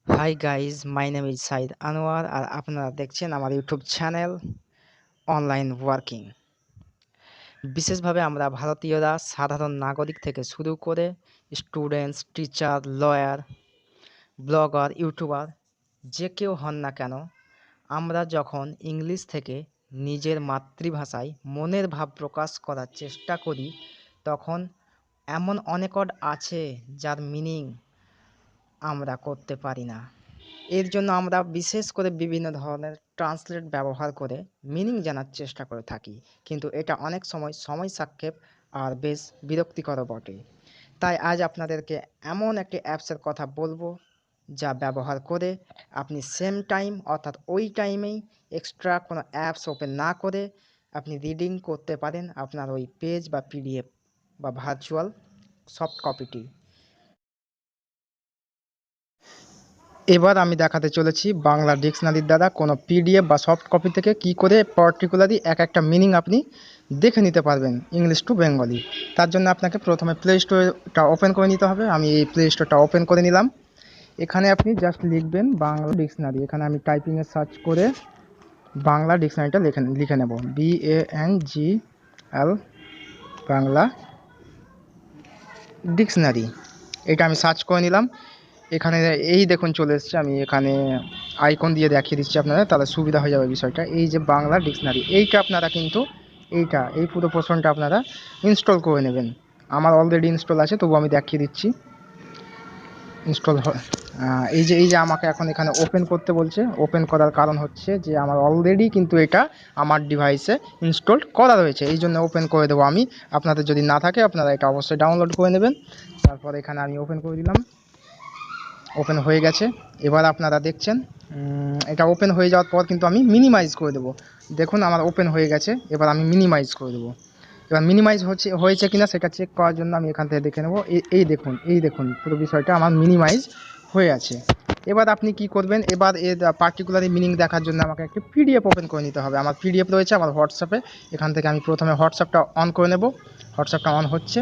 High guys, my name is Saeed Anwar আর আপনারা দেখছেন আমার ইউটিউব চ্যানেল অনলাইন ওয়ার্কিং। বিশেষভাবে আমরা ভারতীয়রা সাধারণ নাগরিক থেকে শুরু করে students, teacher, lawyer, blogger, YouTuber যে কেউ হন না কেন, আমরা যখন ইংলিশ থেকে নিজের মাতৃভাষায় মনের ভাব প্রকাশ করার চেষ্টা করি, তখন এমন অনেক ওয়ার্ড আছে যার মিনিং আমরা করতে পারি না। এর জন্য আমরা বিশেষ করে বিভিন্ন ধরনের ট্রান্সলেট ব্যবহার করে মিনিং জানার চেষ্টা করে থাকি, কিন্তু এটা অনেক সময় সময় সাপেক্ষ আর বেশ বিরক্তিকরও বটে। তাই আজ আপনাদেরকে এমন একটি অ্যাপসের কথা বলবো যা ব্যবহার করে আপনি সেম টাইম অর্থাৎ ওই টাইমেই এক্সট্রা কোনো অ্যাপস ওপেন না করে আপনি রিডিং করতে পারেন আপনার ওই পেজ বা পিডিএফ বা ভার্চুয়াল সফট কপিটি। এবার আমি দেখাতে চলেছি বাংলা ডিকশনারির দ্বারা কোনো পিডিএফ বা সফট কপি থেকে কি করে পার্টিকুলারলি এক একটা মিনিং আপনি দেখে নিতে পারবেন ইংলিশ টু বেঙ্গলি। তার জন্য আপনাকে প্রথমে প্লে স্টোরটা ওপেন করে নিতে হবে। আমি এই প্লে স্টোরটা ওপেন করে নিলাম। এখানে আপনি জাস্ট লিখবেন বাংলা ডিকশনারি। এখানে আমি টাইপিংয়ে সার্চ করে বাংলা ডিকশনারিটা লিখে নেব, BANGL বাংলা ডিকশনারি। এটা আমি সার্চ করে নিলাম। এখানে এই দেখুন চলে এসছে। আমি এখানে আইকন দিয়ে দেখিয়ে দিচ্ছি আপনারা, তাহলে সুবিধা হয়ে যাবে বিষয়টা। এই যে বাংলা ডিকশনারি, এইটা আপনারা কিন্তু এই পুরো পোর্শনটা আপনারা ইনস্টল করে নেবেন। আমার অলরেডি ইনস্টল আছে, তবু আমি দেখিয়ে দিচ্ছি। ইনস্টল এই যে আমাকে এখন এখানে ওপেন করতে বলছে। ওপেন করার কারণ হচ্ছে যে আমার অলরেডি কিন্তু এটা আমার ডিভাইসে ইনস্টল করা রয়েছে, এই জন্য ওপেন করে দেবো আমি। আপনাদের যদি না থাকে আপনারা এটা অবশ্যই ডাউনলোড করে নেবেন। তারপর এখানে আমি ওপেন করে দিলাম। ওপেন হয়ে গেছে। এবার আপনারা দেখছেন এটা ওপেন হয়ে যাওয়ার পর কিন্তু আমি মিনিমাইজ করে দেবো। দেখুন আমার ওপেন হয়ে গেছে। এবার আমি মিনিমাইজ করে দেবো। এবার মিনিমাইজ হয়েছে কিনা সেটা চেক করার জন্য আমি এখান থেকে দেখে নেবো। এই দেখুন পুরো বিষয়টা আমার মিনিমাইজ হয়ে আছে। এবার আপনি কি করবেন, এবার এর পার্টিকুলারলি মিনিং দেখার জন্য আমাকে একটি পিডিএফ ওপেন করে নিতে হবে। আমার পিডিএফ রয়েছে আমার হোয়াটসঅ্যাপে। এখান থেকে আমি প্রথমে হোয়াটসঅ্যাপটা অন করে নেব। হোয়াটসঅ্যাপটা অন হচ্ছে।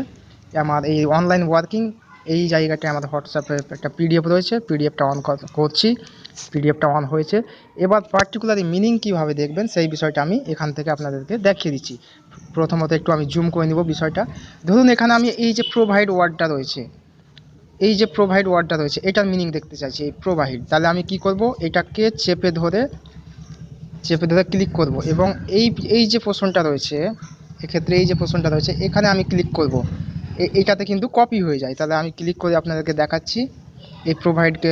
আমার এই অনলাইন ওয়ার্কিং এই জায়গাটায় আমাদের হোয়াটসঅ্যাপে একটা পিডিএফ রয়েছে। পিডিএফটা অন করছি। পিডিএফটা অন হয়েছে। এবার পার্টিকুলারলি মিনিং কীভাবে দেখবেন সেই বিষয়টা আমি এখান থেকে আপনাদেরকে দেখিয়ে দিচ্ছি। প্রথমত একটু আমি জুম করে নিব বিষয়টা। ধরুন এখানে আমি এই যে প্রোভাইড ওয়ার্ডটা রয়েছে, এটার মিনিং দেখতে চাইছি, এই প্রোভাইড। তাহলে আমি কি করব, এটাকে চেপে ধরে ক্লিক করব এবং এই যে পোর্শনটা রয়েছে, এক্ষেত্রে এই যে পোর্শনটা রয়েছে এখানে আমি ক্লিক করব। এইটাতে কিন্তু কপি হয়ে যায়। তাহলে আমি ক্লিক করে আপনাদেরকে দেখাচ্ছি। এই প্রোভাইডকে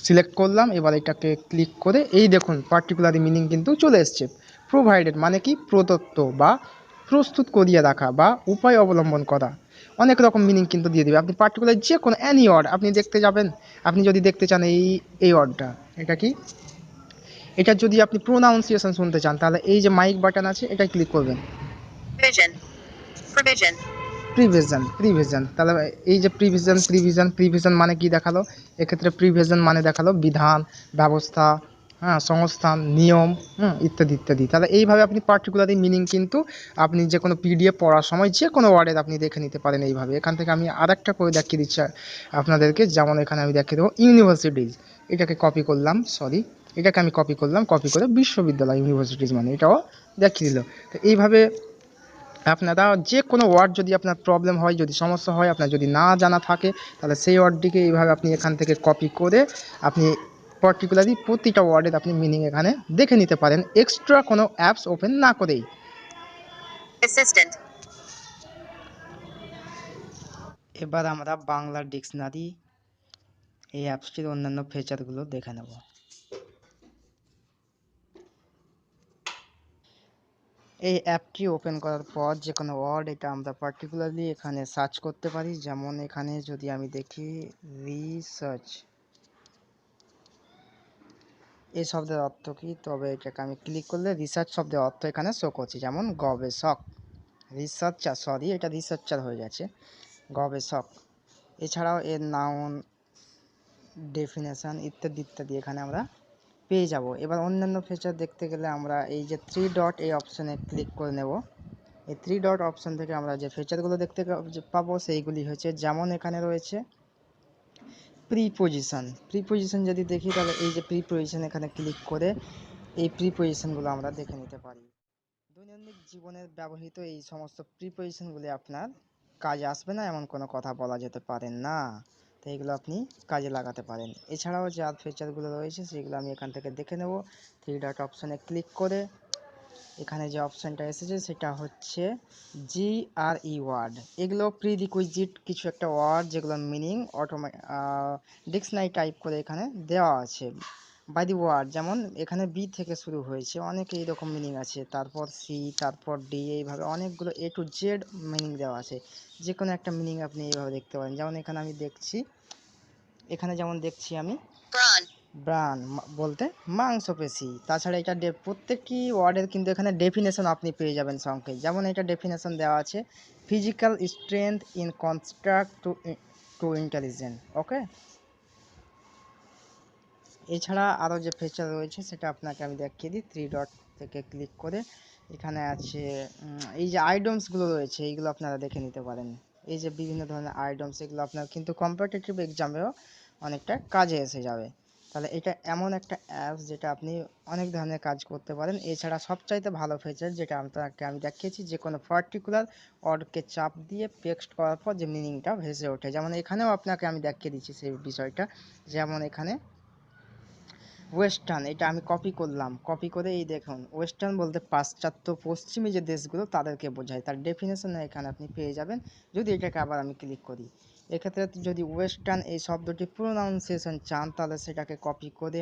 সিলেক্ট করলাম। এবার এটাকে ক্লিক করে এই দেখুন পার্টিকুলার মিনিং কিন্তু চলে এসছে। প্রোভাইডেড মানে কি, প্রদত্ত বা প্রস্তুত করিয়ে রাখা বা উপায় অবলম্বন করা। অনেক রকম মিনিং কিন্তু দিয়ে দেবে। আপনি পার্টিকুলার যে কোনো অ্যানি ওয়ার্ড আপনি দেখতে যাবেন। আপনি যদি দেখতে চান এই ওয়ার্ডটা, এটা কি, এটা যদি আপনি প্রোনাউন্সিয়েশন শুনতে চান তাহলে এই যে মাইক বাটন আছে এটাই ক্লিক করবেন। প্রিভিশন তাহলে এই যে প্রিভিশন মানে কি দেখালো, এক্ষেত্রে প্রিভিশন মানে দেখালো বিধান, ব্যবস্থা, হ্যাঁ, সংস্থান, নিয়ম, ইত্যাদি ইত্যাদি। তাহলে এইভাবে আপনি পার্টিকুলারলি মিনিং কিন্তু আপনি যে কোনো পিডিএফ পড়ার সময় যে কোনো ওয়ার্ডের আপনি দেখে নিতে পারেন এইভাবে। এখান থেকে আমি আরেকটা করে দেখিয়ে দিচ্ছি আপনাদেরকে। যেমন এখানে আমি দেখিয়ে দেবো ইউনিভার্সিটিজ। এটাকে কপি করলাম, এটাকে আমি কপি করলাম, কপি করে বিশ্ববিদ্যালয় ইউনিভার্সিটিজ মানে এটাও দেখিয়ে দিল। তো এইভাবে আপনারা যে কোনো ওয়ার্ড যদি আপনার প্রবলেম হয়, যদি সমস্যা হয়, আপনার যদি না জানা থাকে, তাহলে সেই ওয়ার্ডটিকে এইভাবে আপনি এখান থেকে কপি করে আপনি পার্টিকুলারলি প্রতিটা ওয়ার্ডের আপনি মিনিং এখানে দেখে নিতে পারেন, এক্সট্রা কোনো অ্যাপস ওপেন না করেই। এবার আমরা বাংলা ডিকশনারি এই অ্যাপসটির অন্যান্য ফিচারগুলো দেখে নেব। এই অ্যাপটি ওপেন করার পর যে কোনো ওয়ার্ড এটা আমরা পার্টিকুলারলি এখানে সার্চ করতে পারি। যেমন এখানে যদি আমি দেখি রিসার্চ, এই শব্দের অর্থ কি, তবে এটাকে আমি ক্লিক করলে রিসার্চ শব্দের অর্থ এখানে শো করছে, যেমন গবেষক, এটা রিসার্চার হয়ে গেছে, গবেষক। এছাড়াও এর নাউন, ডেফিনেশন ইত্যাদি ইত্যাদি এখানে আমরা পেয়ে যাব। এবার অন্যান্য ফিচার দেখতে গেলে আমরা এই যে 3 ডট এই অপশানে ক্লিক করে নেব। এই 3 ডট অপশান থেকে আমরা যে ফিচারগুলো দেখতে পাবো সেইগুলি হচ্ছে, যেমন এখানে রয়েছে প্রিপোজিশন যদি দেখি তাহলে এই যে প্রিপোজিশন এখানে ক্লিক করে এই প্রিপোজিশনগুলো আমরা দেখে নিতে পারি। দৈনন্দিন জীবনের ব্যবহৃত এই সমস্ত প্রিপোজিশনগুলি আপনার কাজে আসবে না এমন কোনো কথা বলা যেতে পারে না, তো এগুলো আপনি কাজে লাগাতে পারেন। এছাড়াও যে আর ফিচারগুলো রয়েছে সেগুলো আমি এখান থেকে দেখে নেব। থ্রি ডট অপশানে ক্লিক করে এখানে যে অপশানটা এসেছে সেটা হচ্ছে GRE ওয়ার্ড। এগুলো প্রিরিকুইজিট কিছু একটা ওয়ার্ড যেগুলো মিনিং ডিকশনারি টাইপ করে এখানে দেওয়া আছে বাই দি ওয়ার্ড। যেমন এখানে বি থেকে শুরু হয়েছে, অনেক এইরকম মিনিং আছে, তারপর সি, তারপর ডি, এইভাবে অনেকগুলো A to Z মিনিং দেওয়া আছে। যে কোনো একটা মিনিং আপনি এইভাবে দেখতে পারেন। যেমন এখানে যেমন দেখছি আমি ব্রান বলতে মাংসপেশি। তাছাড়া এটা প্রত্যেকটি ওয়ার্ডের কিন্তু এখানে ডেফিনেশন আপনি পেয়ে যাবেন সংখ্যায়। যেমন এটা ডেফিনেশন দেওয়া আছে physical strength in construct to intelligent. Okay, এছাড়া আরও যে ফিচার রয়েছে সেটা আপনাকে আমি দেখিয়ে দিই। থ্রি ডট থেকে ক্লিক করে এখানে আছে এই যে আইটেমসগুলো রয়েছে এইগুলো আপনারা দেখে নিতে পারেন। এই যে বিভিন্ন ধরনের আইটেমস, এগুলো আপনার কিন্তু কম্পিটিটিভ এক্সামেও অনেকটা কাজে এসে যাবে। তাহলে এটা এমন একটা অ্যাপস যেটা আপনি অনেক ধরনের কাজ করতে পারেন। এছাড়া সবচাইতে ভালো ফিচার যেটা আপনাকে আমি দেখিয়েছি, যে কোনো পার্টিকুলার ওয়ার্ডকে চাপ দিয়ে পেস্ট করার পর যে মিনিংটা ভেসে ওঠে। যেমন এখানেও আপনাকে আমি দেখিয়ে দিচ্ছি সেই বিষয়টা। যেমন এখানে ওয়েস্টার্ন, এটা আমি কপি করলাম, কপি করে এই দেখুন ওয়েস্টার্ন বলতে পাশ্চাত্য পশ্চিমী যে দেশগুলো তাদেরকে বোঝায়, তার ডেফিনেশন এখানে আপনি পেয়ে যাবেন। যদি এটাকে আবার আমি ক্লিক করি, এক্ষেত্রে যদি ওয়েস্টার্ন এই শব্দটি প্রোনাউন্সিয়েশন চান তাহলে সেটাকে কপি করে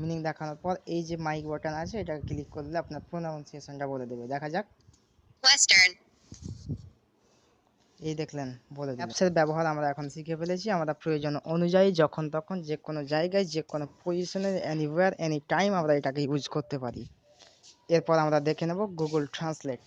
মিনিং দেখানোর পর এই যে মাইক বাটন আছে এটাকে ক্লিক করলে আপনার প্রোনাউন্সিয়েশনটা বলে দেবে। দেখা যাক, ওয়েস্টার্ন, এই দেখলেন বলে দিল। অ্যাপসের ব্যবহার আমরা এখন শিখে ফেলেছি। আমরা প্রয়োজন অনুযায়ী যখন তখন যে কোনো জায়গায় যে কোনো পজিশনে এনিওয়্যার এনি টাইম আমরা এটাকে ইউজ করতে পারি। এরপর আমরা দেখে নেব গুগল ট্রান্সলেট।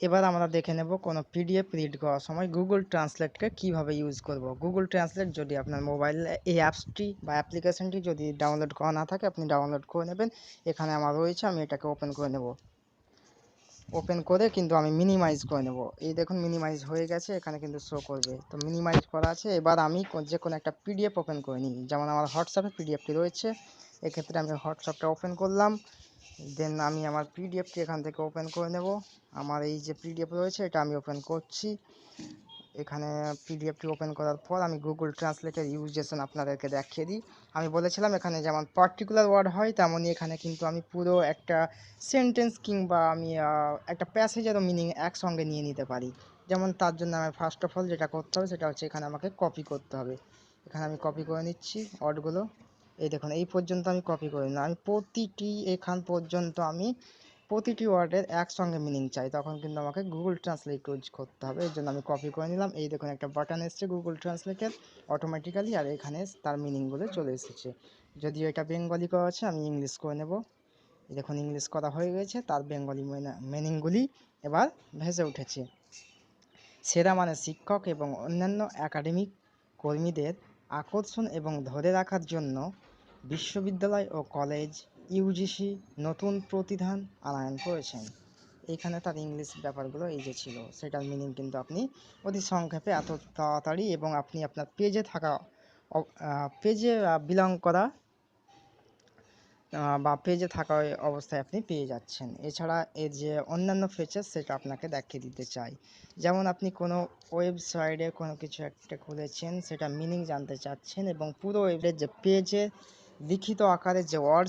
এবার আমরা দেখে নেব কোনো পিডিএফ রিড করার সময় গুগল ট্রান্সলেটকে কিভাবে ইউজ করব। গুগল ট্রান্সলেট যদি আপনার মোবাইলে এই অ্যাপসটি বা অ্যাপ্লিকেশনটি যদি ডাউনলোড করা না থাকে আপনি ডাউনলোড করে নেবেন। এখানে আমার রয়েছে, আমি এটাকে ওপেন করে নেব। ওপেন করে কিন্তু আমি মিনিমাইজ করে নেব। এই দেখুন মিনিমাইজ হয়ে গেছে, এখানে কিন্তু শো করবে, তো মিনিমাইজ করা আছে। এবার আমি যে কোনো একটা পিডিএফ ওপেন করে নিই। যেমন আমার হোয়াটসঅ্যাপে পিডিএফটি রয়েছে, এক্ষেত্রে আমি হোয়াটসঅ্যাপটা ওপেন করলাম। দেন আমি আমার পিডিএফটি এখান থেকে ওপেন করে নেব। আমার এই যে পিডিএফ রয়েছে এটা আমি ওপেন করছি। এখানে পিডিএফটি ওপেন করার পর আমি গুগল ট্রান্সলেটের ইউজেশন আপনাদেরকে দেখিয়ে দিই। আমি বলেছিলাম এখানে যেমন পার্টিকুলার ওয়ার্ড হয় তেমনই এখানে কিন্তু আমি পুরো একটা সেন্টেন্স কিংবা আমি একটা প্যাসেজেরও মিনিং একসঙ্গে নিয়ে নিতে পারি। যেমন তার জন্য আমার ফার্স্ট অফ অল যেটা করতে হবে সেটা হচ্ছে এখানে আমাকে কপি করতে হবে। এখানে আমি কপি করে নিচ্ছি ওয়ার্ডগুলো। এই দেখুন এই পর্যন্ত আমি কপি করে নিলাম। আমি এখান পর্যন্ত আমি প্রতিটি ওয়ার্ডের একসঙ্গে মিনিং চাই, তখন কিন্তু আমাকে গুগল ট্রান্সলেট ইউজ করতে হবে। এর জন্য আমি কপি করে নিলাম। এই দেখুন একটা বাটন এসছে গুগল ট্রান্সলেটের অটোমেটিক্যালি, আর এখানে তার মিনিংগুলো চলে এসেছে। যদিও এটা বেঙ্গলি করা আছে আমি ইংলিশ করে নেব। দেখুন ইংলিশ করা হয়ে গেছে, তার বেঙ্গলি মিনিংগুলি এবার ভেসে উঠেছে। সেরা মানে শিক্ষক এবং অন্যান্য একাডেমিক কর্মীদের আকর্ষণ এবং ধরে রাখার জন্য বিশ্ববিদ্যালয় ও কলেজ ইউজিসি নতুন প্রতিধান আনয়ন করেছেন। এইখানে তার ইংলিশ ব্যাপারগুলো এই যে ছিল সেটার মিনিং কিন্তু আপনি অতি সংক্ষেপে এত তাড়াতাড়ি এবং আপনি আপনার পেজে বিলং করা বা পেজে থাকা অবস্থায় আপনি পেয়ে যাচ্ছেন। এছাড়া এর যে অন্যান্য ফিচার সেটা আপনাকে দেখিয়ে দিতে চাই। যেমন আপনি কোনো ওয়েবসাইটে কোনো কিছু একটা খুলেছেন, সেটা মিনিং জানতে চাচ্ছেন এবং পুরো ওয়েবের যে পেজে লিখিত আকারে যে ওয়ার্ড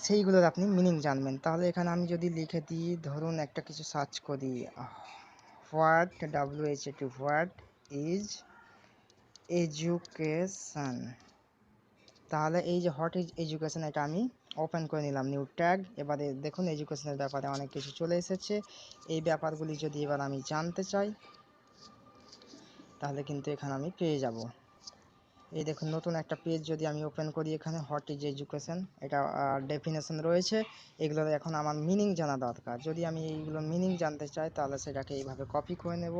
সেইগুলোর আপনি মিনিং জানবেন। তাহলে এখানে আমি যদি লিখে দিই, ধরুন একটা কিছু সার্চ করি, what WHAT what is education, তাহলে এই যে হোয়াট ইজ এডুকেশন এটা আমি ওপেন করে নিলাম নিউ ট্যাগ। এবারে দেখুন এডুকেশনের ব্যাপারে অনেক কিছু চলে এসেছে। এই ব্যাপারগুলি যদি এবার আমি জানতে চাই তাহলে কিন্তু এখানে আমি পেয়ে যাব। এই দেখুন নতুন একটা পেজ যদি আমি ওপেন করি, এখানে হোয়াট ইজ এডুকেশন এটা ডেফিনেশন রয়েছে। এগুলোর এখন আমার মিনিং জানা দরকার। যদি আমি এইগুলোর মিনিং জানতে চাই তাহলে সেটাকে এইভাবে কপি করে নেব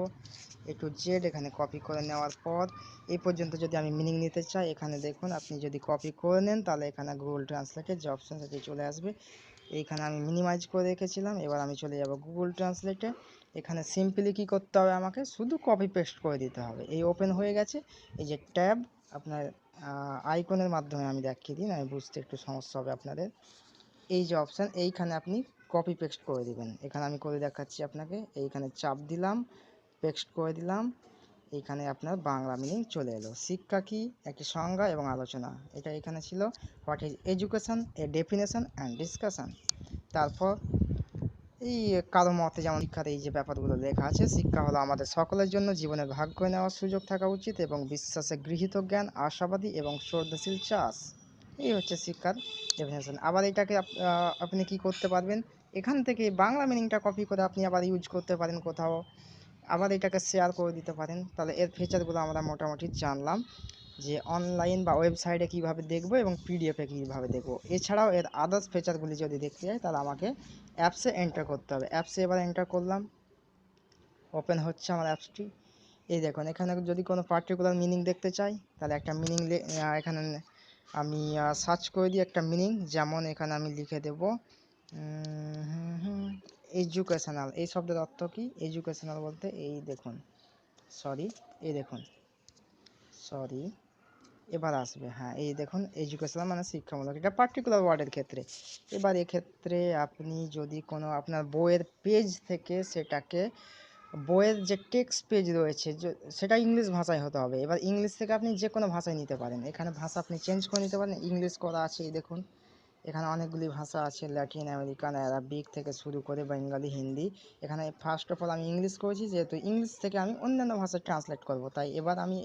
A to Z। এখানে কপি করে নেওয়ার পর এই পর্যন্ত যদি আমি মিনিং নিতে চাই, এখানে দেখুন আপনি যদি কপি করে নেন তাহলে এখানে গুগল ট্রান্সলেটের যে অপশন সেটি চলে আসবে। এইখানে আমি মিনিমাইজ করে রেখেছিলাম। এবার আমি চলে যাব গুগল ট্রান্সলেটে। এখানে সিম্পলি কি করতে হবে, আমাকে শুধু কপি পেস্ট করে দিতে হবে। এই ওপেন হয়ে গেছে। এই যে ট্যাব আপনার আইকনের মাধ্যমে আমি দেখিয়ে দিন, আমি বুঝতে একটু সমস্যা হবে আপনাদের। এই যে অপশান, এইখানে আপনি কপি পেস্ট করে দিবেন। এখানে আমি করে দেখাচ্ছি আপনাকে। এইখানে চাপ দিলাম, পেস্ট করে দিলাম। এইখানে আপনার বাংলা মিনিং চলে এলো। শিক্ষা কি, একটি সংজ্ঞা এবং আলোচনা। এটা এখানে ছিল what is education, A definition and discussion. তারপর এই কারো মতে যেমন শিক্ষার এই যে ব্যাপারগুলো লেখা আছে, শিক্ষা হলো আমাদের সকলের জন্য জীবনের ভাগ্য নেওয়ার সুযোগ থাকা উচিত এবং বিশ্বাসে গৃহীত জ্ঞান, আশাবাদী এবং শ্রদ্ধাশীল চাষ। এই হচ্ছে শিক্ষার ডেফিনেশন। আবার এটাকে আপনি কি করতে পারবেন, এখান থেকে বাংলা মিনিংটা কপি করে আপনি আবার ইউজ করতে পারেন কোথাও, আবার এটাকে শেয়ার করে দিতে পারেন। তাহলে এর ফিচারগুলো আমরা মোটামুটি জানলাম, যে অনলাইন বা ওয়েবসাইটে কীভাবে দেখবো এবং পিডিএফে কীভাবে দেখবো। এছাড়াও এর আদার্স ফিচারগুলি যদি দেখতে চাই তাহলে আমাকে অ্যাপসে এন্টার করতে হবে। অ্যাপসে এবার এন্টার করলাম, ওপেন হচ্ছে আমার অ্যাপসটি। এই দেখুন, এখানে যদি কোনো পার্টিকুলার মিনিং দেখতে চাই তাহলে একটা মিনিং এখানে আমি সার্চ করে দিই একটা মিনিং। যেমন এখানে আমি লিখে দেব এডুকেশনাল। এই শব্দের অর্থ কি, এডুকেশনাল বলতে এই দেখুন, এই দেখুন, এবার আসবে, হ্যাঁ এই দেখুন এডুকেশনাল মানে শিক্ষামূলক, এটা পার্টিকুলার ওয়ার্ডের ক্ষেত্রে। এবার এক্ষেত্রে আপনি যদি কোনো আপনার বইয়ের পেজ থেকে সেটাকে, বইয়ের যে টেক্সট পেজ রয়েছে সেটা ইংলিশ ভাষায় হতে হবে। এবার ইংলিশ থেকে আপনি যে কোনো ভাষায় নিতে পারেন, এখানে ভাষা আপনি চেঞ্জ করে নিতে পারেন। ইংলিশ করা আছে, এই দেখুন এখানে অনেকগুলি ভাষা আছে, ল্যাটিন আমেরিকান, অ্যারাবিক থেকে শুরু করে বেঙ্গলি, হিন্দি। এখানে ফার্স্ট অফ অল আমি ইংলিশ করেছি, যেহেতু ইংলিশ থেকে আমি অন্যান্য ভাষায় ট্রান্সলেট করব, তাই এবার আমি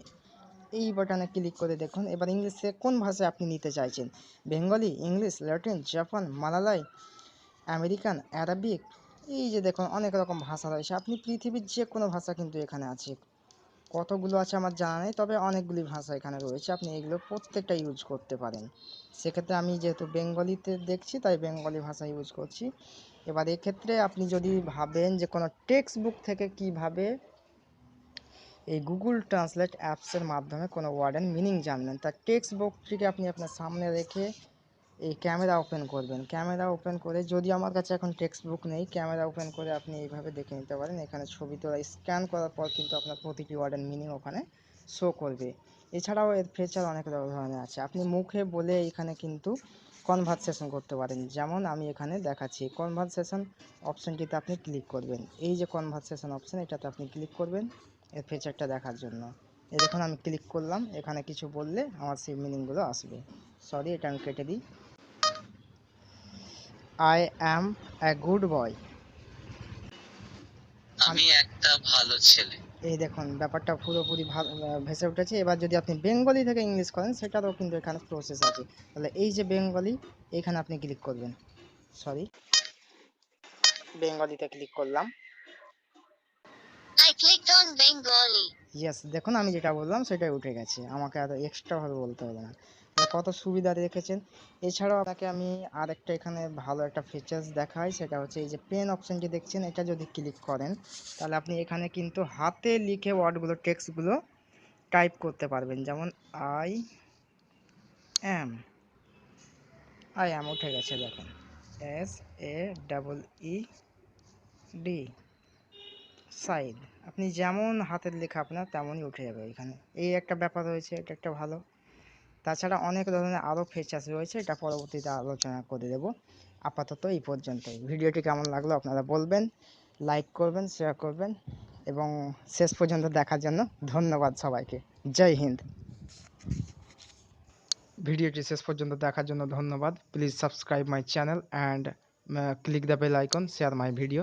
এই বাটনে ক্লিক করে দেখুন এবার ইংলিশে কোন ভাষায় আপনি নিতে চাইছেন, Bengali, English, Latin, Japan, Malayalam, American, Arabic. এই যে দেখুন অনেক রকম ভাষা রয়েছে, আপনি পৃথিবীর যে কোনো ভাষা কিন্তু এখানে আছে। কতগুলো আছে আমার জানা নেই, তবে অনেকগুলি ভাষা এখানে রয়েছে, আপনি এগুলো প্রত্যেকটা ইউজ করতে পারেন। সেক্ষেত্রে আমি যেহেতু বেঙ্গলিতে দেখছি তাই বেঙ্গলি ভাষা ইউজ করছি। এবার এক্ষেত্রে আপনি যদি ভাবেন যে কোনো টেক্সট বুক থেকে কিভাবে এই গুগল ট্রান্সলেট অ্যাপসের মাধ্যমে কোনো ওয়ার্ডের মিনিং জানবেন, তার টেক্সট বুকটিকে আপনি আপনার সামনে রেখে এই ক্যামেরা ওপেন করবেন। ক্যামেরা ওপেন করে, যদি আমার কাছে এখন টেক্সট বুক নেই, ক্যামেরা ওপেন করে আপনি এইভাবে দেখে নিতে পারেন। এখানে ছবি তোলা স্ক্যান করার পর কিন্তু আপনার প্রতিটি ওয়ার্ডের মিনিং ওখানে শো করবে। এছাড়াও এর ফিচার অনেক ধরনের আছে, আপনি মুখে বলে এখানে কিন্তু কনভারসেশন করতে পারেন। যেমন আমি এখানে দেখাচ্ছি, কনভারসেশন অপশানটিতে আপনি ক্লিক করবেন। এই যে কনভারসেশন অপশান, এটাতে আপনি ক্লিক করবেন এর ফিচারটা দেখার জন্য। এই দেখুন আমি ক্লিক করলাম, এখানে কিছু বললে আমার সেই মিনিংগুলো আসবে। এটা আমি কেটে দিই। I am a good boy, আমি একটা ভালো ছেলে। এই দেখুন ব্যাপারটা পুরোপুরি ভেসে উঠেছে। এবার যদি আপনি বেঙ্গলি থেকে ইংলিশ করেন সেটারও কিন্তু এখানে প্রসেস আছে। তাহলে এই যে বেঙ্গলি, এখানে আপনি ক্লিক করবেন। বেঙ্গলিতে ক্লিক করলাম। I clicked on Bengali. Yes, দেখুন আমি যেটা বললাম সেটাই উঠে গেছে, আমাকে আর এক্সট্রা ভাবে বলতে হবে না। কত সুবিধা রেখেছেন। এছাড়াও আপনাকে আমি আরেকটা এখানে ভালো একটা ফিচার্স দেখাই, সেটা হচ্ছে এই যে পেন অপশনটি দেখছেন, এটা যদি ক্লিক করেন তাহলে আপনি এখানে কিন্তু হাতে লিখে ওয়ার্ডগুলো, টেক্সটগুলো টাইপ করতে পারবেন। যেমন আই অ্যাম, উঠে গেছে দেখেন, SAED, সাইড। আপনি যেমন হাতের লেখা আপনার তেমনই উঠে যাবে এখানে। এই একটা ব্যাপার রয়েছে, এটা একটা ভালো। তাছাড়া অনেক ধরনের আরও ফিচার্স রয়েছে, এটা পরবর্তীতে আলোচনা করে দেব। আপাতত এই পর্যন্তই। ভিডিওটি কেমন লাগলো আপনারা বলবেন, লাইক করবেন, শেয়ার করবেন এবং শেষ পর্যন্ত দেখার জন্য ধন্যবাদ সবাইকে। জয় হিন্দ। ভিডিওটি শেষ পর্যন্ত দেখার জন্য ধন্যবাদ। Please subscribe my channel and click the bell icon, share my video.